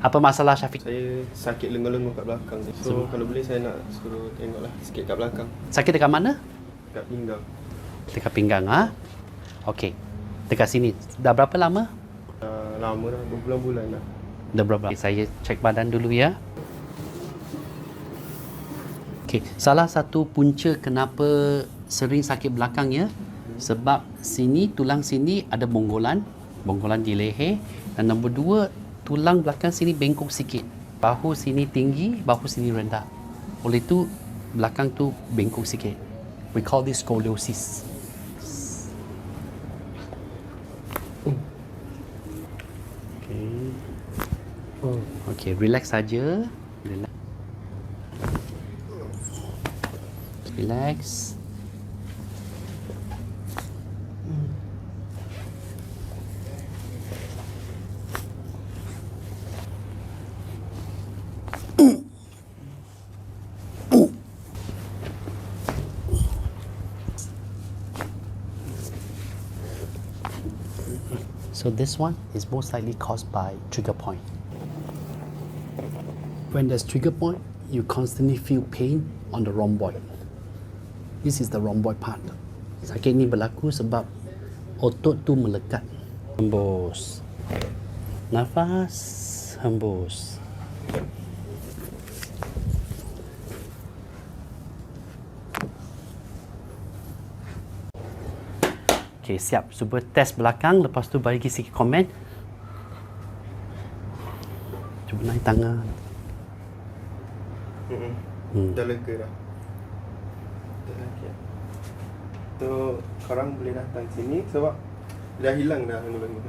Apa masalah Syafiq? Saya sakit lenguh-lenguh kat belakang. So kalau boleh saya nak suruh tengoklah sikit kat belakang. Sakit dekat mana? Kat pinggang. Dekat pinggang, ha? Okey. Dekat sini. Dah berapa lama? Lama dah, berbulan-bulan dah. Dah berapa? Saya cek badan dulu ya. Okey, salah satu punca kenapa sering sakit belakang ya, sebab tulang sini ada bonggolan di leher, dan nombor dua, tulang belakang sini bengkok sikit. Bahu sini tinggi, bahu sini rendah. Oleh itu belakang tu bengkok sikit. We call this scoliosis. Okay, relax saja. Relax. So this one is most likely caused by trigger point. When there's trigger point, you constantly feel pain on the rhomboid. This is the rhomboid part. Sakit ni berlaku sebab otot tu melekat. Hembus. Nafas, hembus. Okay, siap. Cuba test belakang, lepas tu bagi sikit komen. Cuba naik tangan. Dah lega dah. Dah sakit. So korang boleh datang sini sebab dah hilang dah lenguh-lenguh.